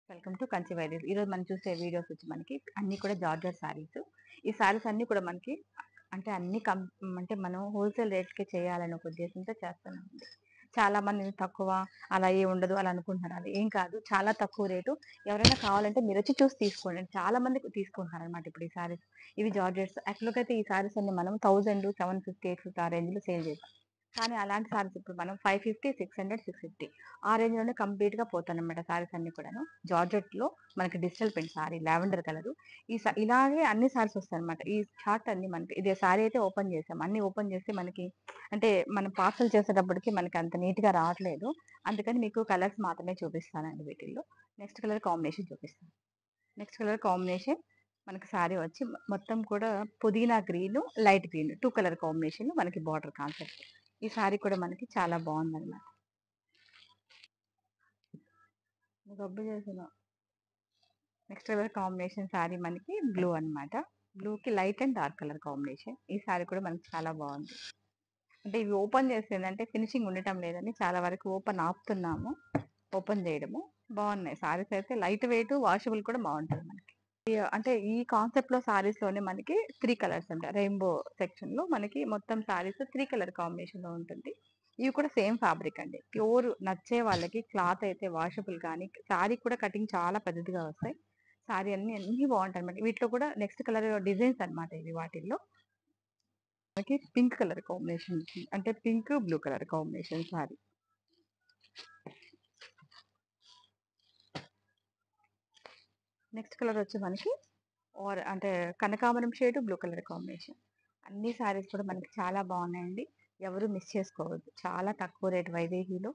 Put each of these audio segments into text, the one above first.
Welcome to Kanchi వైద్యులు. ఈరోజు మనం చూసే వీడియోస్ వచ్చి మనకి అన్ని కూడా జార్జెట్ శారీస్. ఈ శారీస్ అన్ని కూడా మనకి అంటే అన్ని అంటే మనం హోల్సేల్ రేట్కి చేయాలని ఒక ఉద్దేశంతో చేస్తున్నామండి. చాలా మంది తక్కువ అలా ఏ ఉండదు అలా అనుకుంటున్నారు. అది ఏం కాదు, చాలా తక్కువ రేటు. ఎవరైనా కావాలంటే మీరు వచ్చి చూసి తీసుకోండి. చాలా మంది తీసుకుంటున్నారు అనమాట ఇప్పుడు ఈ శారీస్. ఇవి జార్జెట్స్. యాక్చువల్గా అయితే ఈ శారీస్ అన్ని మనం 1000, 750, 850 ఆ రేంజ్ లో సేల్ చేస్తాం. కానీ అలాంటి సారీస్ ఇప్పుడు మనం 550, 600, 650 ఆ రేంజ్ లోనే కంప్లీట్ గా పోతానన్నమాట సారీస్ అన్ని కూడాను. జార్జెట్ లో మనకి digital print sorry lavender colour. ఇలాగే అన్ని సారీస్ వస్తాయి అనమాట. ఈ చార్ట్ అన్ని మనకి ఇదే సారీ అయితే ఓపెన్ చేసాం. అన్ని ఓపెన్ చేసి మనకి అంటే మనం పార్సల్ చేసేటప్పటికి మనకి అంత నీట్ గా రావట్లేదు. అందుకని మీకు కలర్స్ మాత్రమే చూపిస్తానండి వీటిల్లో. నెక్స్ట్ కలర్ కాంబినేషన్ చూపిస్తాను. నెక్స్ట్ కలర్ కాంబినేషన్ మనకి సారీ వచ్చి మొత్తం కూడా పుదీనా green, light green 2 colour combination మనకి బార్డర్ కాన్సెప్ట్. ఈ సారీ కూడా మనకి చాలా బాగుందన్నమాట. గబ్బు చేసిన నెక్స్ట్ కలర్ కాంబినేషన్ సారీ మనకి బ్లూ అన్నమాట. బ్లూ కి light and dark colour combination. ఈ సారీ కూడా మనకి చాలా బాగుంది. అంటే ఇవి ఓపెన్ చేసేదంటే ఫినిషింగ్ ఉండటం లేదని చాలా వరకు ఓపెన్ ఆపుతున్నాము. ఓపెన్ చేయడము బాగున్నాయి. సారీస్ అయితే లైట్ వెయిట్, వాషబుల్ కూడా బాగుంటుంది మనకి. అంటే ఈ కాన్సెప్ట్ లో సారీస్ లోనే మనకి 3 కలర్స్ ఉంటాయి. రెయిన్బో సెక్షన్ లో మనకి మొత్తం సారీస్ 3 కలర్ కాంబినేషన్ లో ఉంటుంది. ఇవి కూడా సేమ్ ఫ్యాబ్రిక్ అండి. ప్యూర్ నచ్చే వాళ్ళకి క్లాత్ అయితే వాషబుల్ కానీ, సారీ కూడా కటింగ్ చాలా పెద్దదిగా వస్తాయి. సారీ అన్ని బాగుంటాయి అన్నమాట. వీటిలో కూడా నెక్స్ట్ కలర్ డిజైన్స్ అన్నమాట ఇవి. వాటిల్లో మనకి పింక్ కలర్ కాంబినేషన్, అంటే pink blue colour combination sorry. Next colour వచ్చి మనకి అంటే కనకాంబరం షేడ్ బ్లూ కలర్ కాంబినేషన్. అన్ని సారీస్ కూడా మనకి చాలా బాగున్నాయండి. ఎవరు మిస్ చేసుకోవద్దు. చాలా తక్కువ రేట్ వైదేహిలో.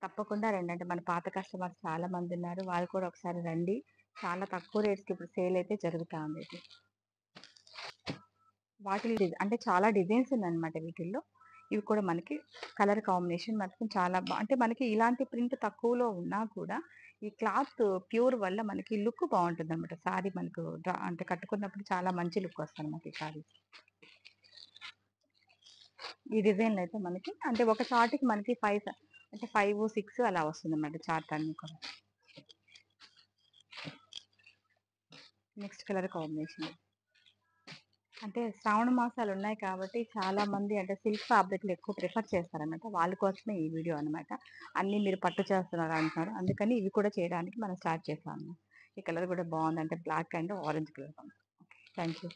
తప్పకుండా రండి. అంటే మన పాత కస్టమర్స్ చాలా మంది ఉన్నారు. వాళ్ళు కూడా ఒకసారి రండి. చాలా తక్కువ రేట్స్కి ఇప్పుడు సేల్ అయితే జరుగుతా ఉంది. వాటిలో అంటే చాలా డిజైన్స్ ఉన్నాయన్నమాట వీటిల్లో. ఇవి కూడా మనకి కలర్ కాంబినేషన్ మాత్రం చాలా అంటే మనకి ఇలాంటి ప్రింట్ తక్కువలో ఉన్నా కూడా ఈ క్లాత్ ప్యూర్ వల్ల మనకి లుక్ బాగుంటుంది అనమాట. సారీ మనకు అంటే కట్టుకున్నప్పుడు చాలా మంచి లుక్ వస్తుంది అనమాట ఈ సారీ. ఈ డిజైన్లు అయితే మనకి అంటే ఒక చార్ట్కి మనకి 5 అంటే 5, 6 అలా వస్తుంది అన్నమాట చార్ట్ అన్ని కూడా. నెక్స్ట్ కలర్ కాంబినేషన్ అంటే శ్రావణ మాసాలు ఉన్నాయి కాబట్టి చాలా మంది అంటే సిల్క్ ఫ్యాబ్రిక్లు ఎక్కువ ప్రిఫర్ చేస్తారన్నమాట. వాళ్ళ కోసమే ఈ వీడియో అనమాట. అన్ని మీరు పట్టు చేస్తున్నారు అంటున్నారు, అందుకని ఇవి కూడా చేయడానికి మనం స్టార్ట్ చేసాము. ఈ కలర్ కూడా బాగుంది, అంటే black and orange colour. Thank you.